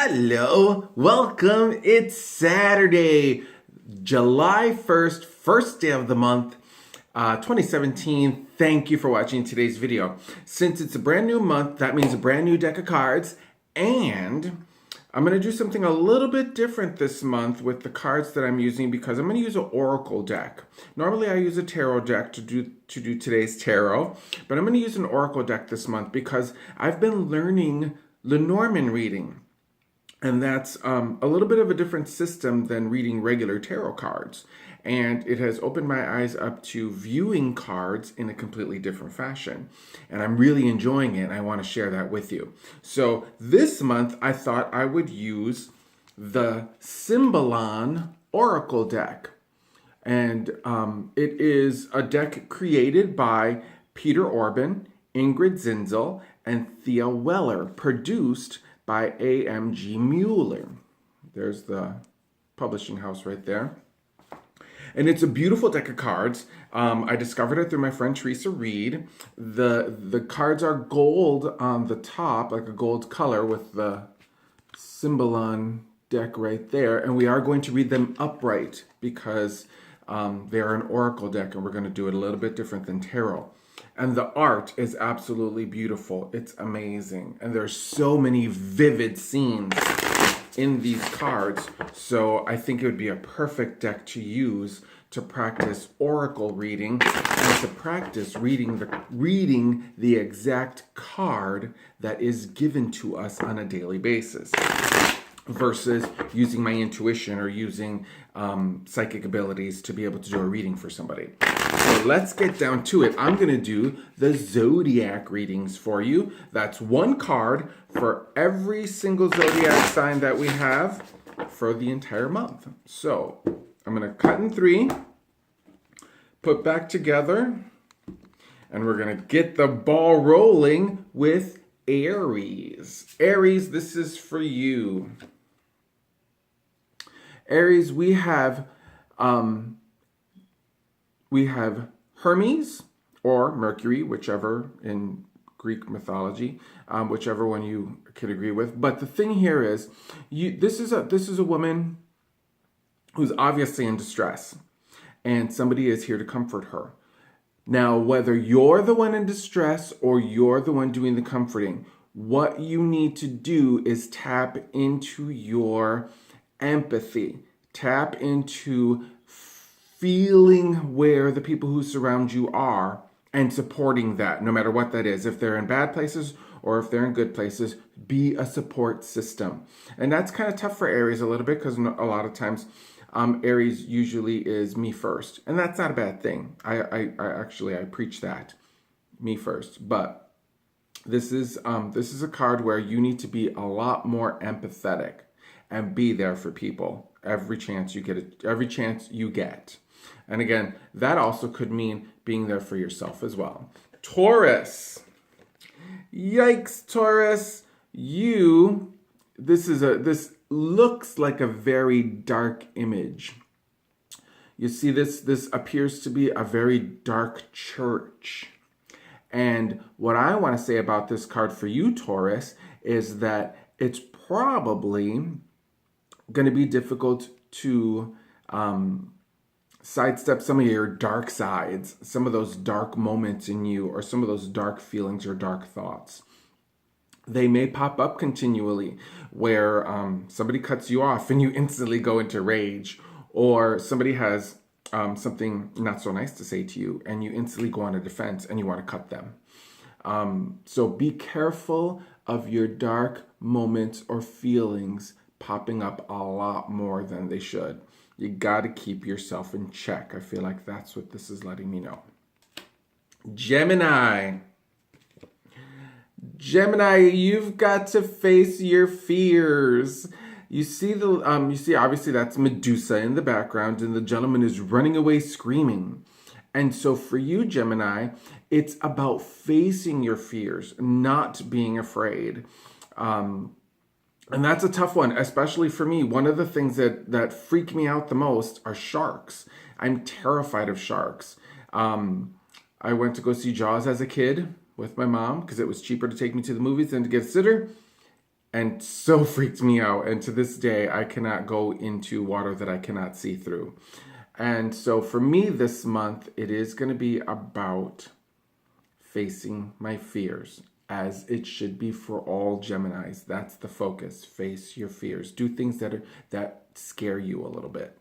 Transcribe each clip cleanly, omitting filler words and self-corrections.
Hello, welcome. It's Saturday, July 1st, first day of the month, 2017. Thank you for watching today's video. Since it's a brand new month, that means a brand new deck of cards, and I'm going to do something a little bit different this month with the cards that I'm using because I'm going to use an oracle deck. Normally I use a tarot deck to do today's tarot, but I'm going to use an oracle deck this month because I've been learning Lenormand reading. And that's a little bit of a different system than reading regular tarot cards. And it has opened my eyes up to viewing cards in a completely different fashion. And I'm really enjoying it. And I want to share that with you. So this month, I thought I would use the Symbolon Oracle deck. And it is a deck created by Peter Orban, Ingrid Zinzel, and Thea Weller, produced by AMG Mueller. There's the publishing house right there. And it's a beautiful deck of cards. I discovered it through my friend Teresa Reed. The cards are gold on the top, like a gold color with the Symbolon deck right there. And we are going to read them upright because they are an oracle deck and we're going to do it a little bit different than tarot. And the art is absolutely beautiful. It's amazing. And there's so many vivid scenes in these cards. So I think it would be a perfect deck to use to practice oracle reading and to practice reading the exact card that is given to us on a daily basis, versus using my intuition or using psychic abilities to be able to do a reading for somebody. So let's get down to it. I'm going to do the Zodiac readings for you. That's one card for every single Zodiac sign that we have for the entire month. So I'm going to cut in three, put back together, and we're going to get the ball rolling with Aries. Aries, this is for you. Aries, we have Hermes or Mercury, whichever in Greek mythology, whichever one you could agree with. But the thing here is, this is a woman who's obviously in distress, and somebody is here to comfort her. Now, whether you're the one in distress or you're the one doing the comforting, what you need to do is tap into your empathy. Tap into feeling where the people who surround you are and supporting that, no matter what that is. If they're in bad places or if they're in good places, be a support system. And that's kind of tough for Aries a little bit because a lot of times Aries usually is me first. And that's not a bad thing. I actually preach that, me first. But this is a card where you need to be a lot more empathetic and be there for people every chance you get. And again, that also could mean being there for yourself as well. Taurus. Yikes, Taurus. This looks like a very dark image. You see, this appears to be a very dark church. And what I want to say about this card for you, Taurus, is that it's probably going to be difficult to sidestep some of your dark sides, some of those dark moments in you, or some of those dark feelings or dark thoughts. They may pop up continually where somebody cuts you off and you instantly go into rage, or somebody has something not so nice to say to you and you instantly go on a defense and you want to cut them. So be careful of your dark moments or feelings popping up a lot more than they should. You got to keep yourself in check. I feel like that's what this is letting me know. Gemini. Gemini, you've got to face your fears. You see obviously that's Medusa in the background and the gentleman is running away screaming. And so for you, Gemini, it's about facing your fears, not being afraid. And that's a tough one, especially for me. One of the things that freak me out the most are sharks. I'm terrified of sharks. I went to go see Jaws as a kid with my mom because it was cheaper to take me to the movies than to get a sitter. and so freaked me out. And to this day, I cannot go into water that I cannot see through. And so for me this month, it is going to be about facing my fears, as it should be for all Geminis. That's the focus. Face your fears. Do things that scare you a little bit.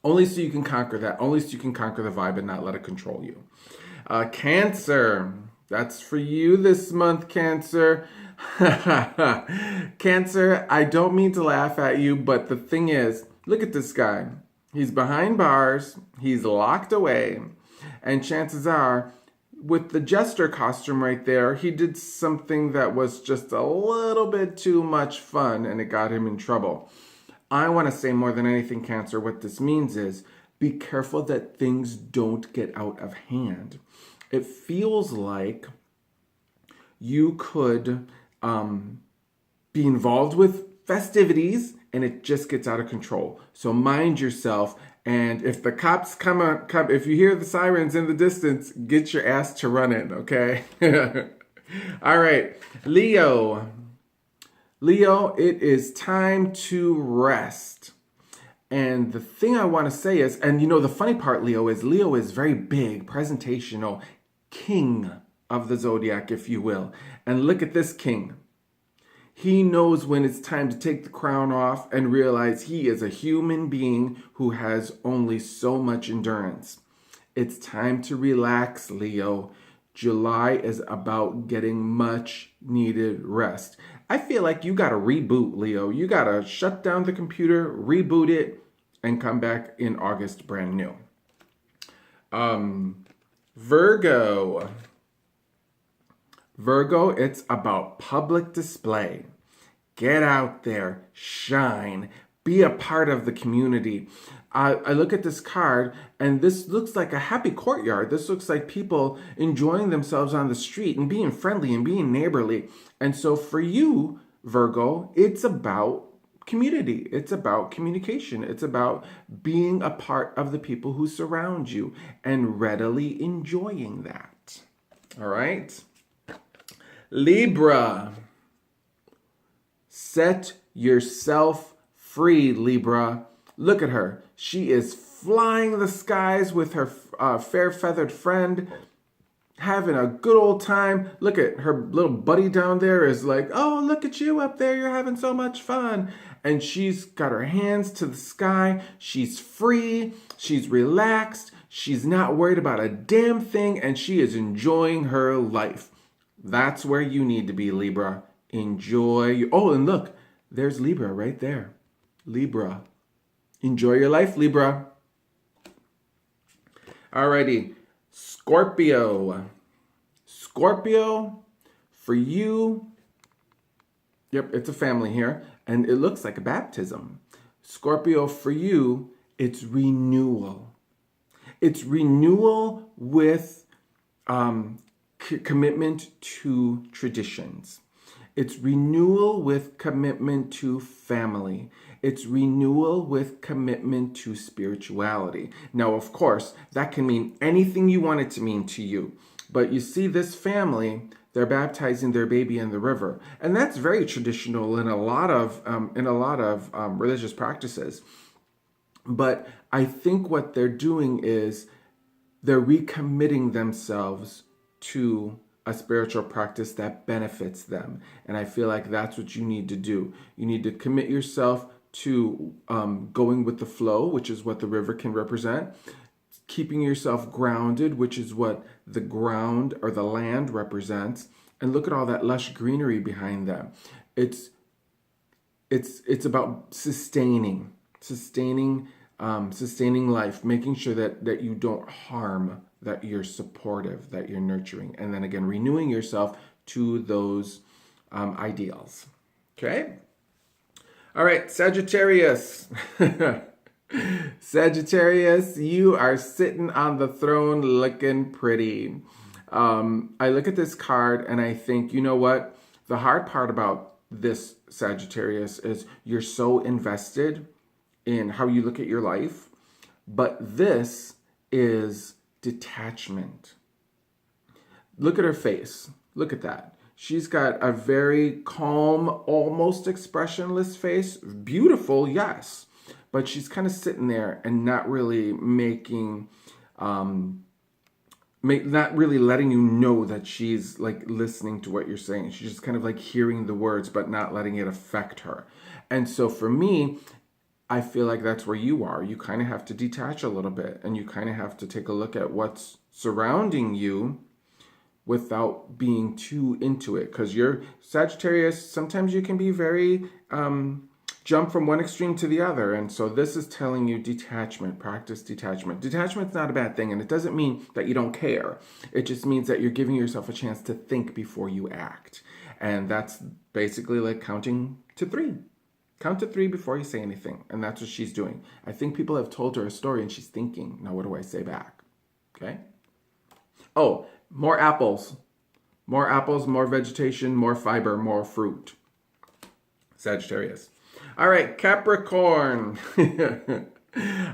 Only so you can conquer that. Only so you can conquer the vibe and not let it control you. Cancer. That's for you this month, Cancer. Cancer, I don't mean to laugh at you, but the thing is, look at this guy. He's behind bars. He's locked away. And chances are, with the jester costume right there, he did something that was just a little bit too much fun, and it got him in trouble. I want to say more than anything, Cancer, what this means is be careful that things don't get out of hand. It feels like you could be involved with festivities and it just gets out of control. So mind yourself. And if the cops come, if you hear the sirens in the distance, get your ass to running, okay? All right, Leo. Leo, it is time to rest. And the thing I want to say is, and you know, the funny part, Leo is very big, presentational, king of the Zodiac, if you will. And look at this king. He knows when it's time to take the crown off and realize he is a human being who has only so much endurance. It's time to relax, Leo. July is about getting much needed rest. I feel like you got to reboot, Leo. You got to shut down the computer, reboot it, and come back in August brand new. Virgo. Virgo, it's about public display. Get out there, shine, be a part of the community. I look at this card, and this looks like a happy courtyard. This looks like people enjoying themselves on the street and being friendly and being neighborly. And so for you, Virgo, it's about community. It's about communication. It's about being a part of the people who surround you and readily enjoying that. All right? Libra. Set yourself free, Libra. Look at her. She is flying the skies with her fair-feathered friend, having a good old time. Look at her little buddy down there is like, oh, look at you up there. You're having so much fun. And she's got her hands to the sky. She's free. She's relaxed. She's not worried about a damn thing, and she is enjoying her life. That's where you need to be, Libra. Enjoy. Oh, and look, there's Libra right there. Libra. Enjoy your life, Libra. Alrighty. Scorpio. Scorpio, for you, yep, it's a family here, and it looks like a baptism. Scorpio, for you, it's renewal. It's renewal with commitment to traditions. It's renewal with commitment to family. It's renewal with commitment to spirituality. Now, of course, that can mean anything you want it to mean to you. But you see, this family, they're baptizing their baby in the river. And that's very traditional in a lot of religious practices. But I think what they're doing is they're recommitting themselves to a spiritual practice that benefits them. And I feel like that's what you need to do. You need to commit yourself to going with the flow, which is what the river can represent. Keeping yourself grounded, which is what the ground or the land represents. And look at all that lush greenery behind them. It's about sustaining life, making sure that you don't harm, that you're supportive, that you're nurturing, and then again renewing yourself to those ideals. Okay. All right, Sagittarius. Sagittarius, you are sitting on the throne looking pretty. I look at this card and I think, you know what? The hard part about this Sagittarius is you're so invested in how you look at your life, but this is detachment. Look at her face. Look at that. She's got a very calm, almost expressionless face. Beautiful, yes. But she's kind of sitting there and not really not really letting you know that she's like listening to what you're saying. She's just kind of like hearing the words, but not letting it affect her. And so for me, I feel like that's where you are. You kind of have to detach a little bit, and you kind of have to take a look at what's surrounding you without being too into it, because you're Sagittarius. Sometimes you can be very jump from one extreme to the other, and so this is telling you detachment. Practice detachment. Detachment's not a bad thing, and it doesn't mean that you don't care. It just means that you're giving yourself a chance to think before you act, and that's basically like counting to 3. Count to 3 before you say anything, and that's what she's doing. I think people have told her a story, and she's thinking, now what do I say back? Okay. Oh, more apples. More apples, more vegetation, more fiber, more fruit. Sagittarius. All right, Capricorn.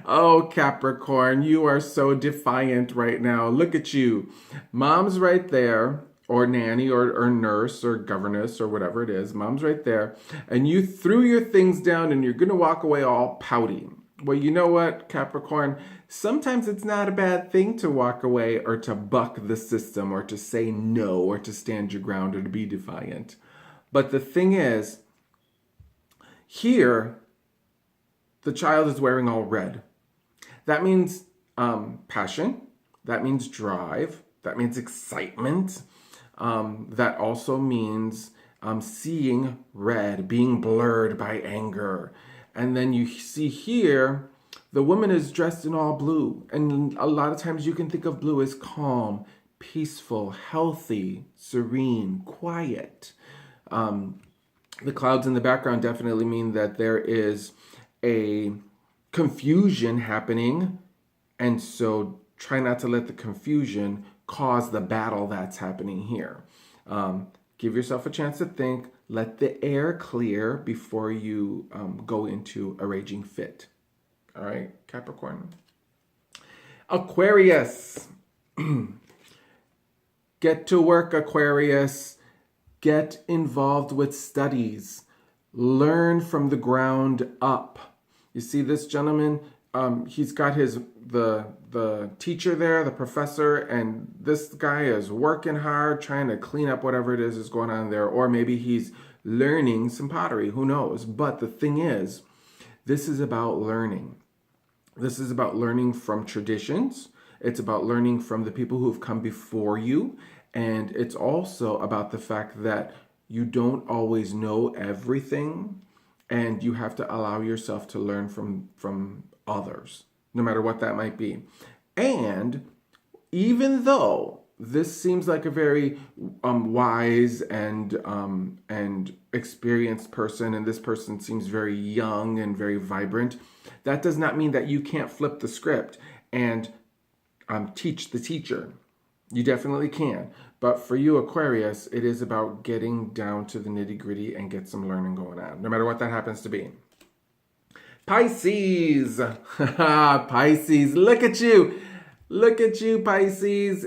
Oh, Capricorn, you are so defiant right now. Look at you. Mom's right there, or nanny, or nurse, or governess, or whatever it is. Mom's right there. And you threw your things down, and you're going to walk away all pouty. Well, you know what, Capricorn? Sometimes it's not a bad thing to walk away or to buck the system or to say no or to stand your ground or to be defiant. But the thing is, here, the child is wearing all red. That means passion. That means drive. That means excitement. That also means seeing red, being blurred by anger. And then you see here, the woman is dressed in all blue. And a lot of times you can think of blue as calm, peaceful, healthy, serene, quiet. The clouds in the background definitely mean that there is a confusion happening. And so try not to let the confusion cause the battle that's happening here. Give yourself a chance to think. Let the air clear before you go into a raging fit. All right, Capricorn. Aquarius. Get to work, Aquarius. Get involved with studies. Learn from the ground up. You see this gentleman? He's got the teacher there, the professor, and this guy is working hard, trying to clean up whatever it is going on there. Or maybe he's learning some pottery. Who knows? But the thing is, this is about learning. This is about learning from traditions. It's about learning from the people who have come before you. And it's also about the fact that you don't always know everything, and you have to allow yourself to learn from others, no matter what that might be. And even though this seems like a very wise and experienced person, and this person seems very young and very vibrant, that does not mean that you can't flip the script and teach the teacher. You definitely can. But for you, Aquarius, it is about getting down to the nitty-gritty and get some learning going on, no matter what that happens to be. Pisces. Pisces, look at you. Look at you, Pisces.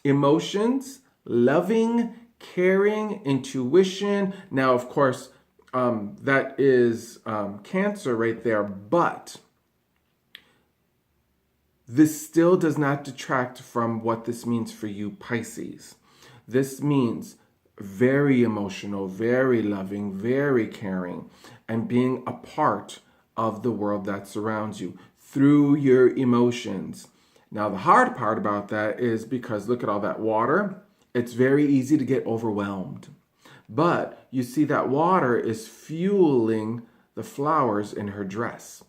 Emotions, loving, caring, intuition. Now, of course, that is Cancer right there, but this still does not detract from what this means for you, Pisces. This means very emotional, very loving, very caring, and being a part of the world that surrounds you through your emotions. Now, the hard part about that is because look at all that water. It's very easy to get overwhelmed. But you see that water is fueling the flowers in her dress.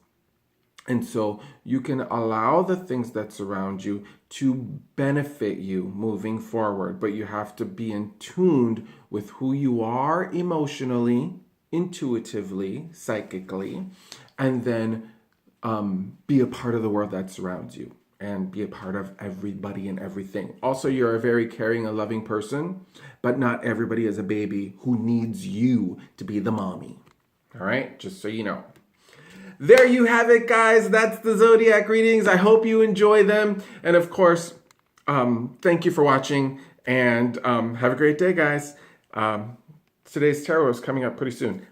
And so you can allow the things that surround you to benefit you moving forward, but you have to be in tune with who you are emotionally, intuitively, psychically, and then be a part of the world that surrounds you and be a part of everybody and everything. Also, you're a very caring and loving person, but not everybody is a baby who needs you to be the mommy. All right, just so you know. There you have it, guys. That's the Zodiac readings. I hope you enjoy them. And of course, thank you for watching, and have a great day, guys. Today's tarot is coming up pretty soon.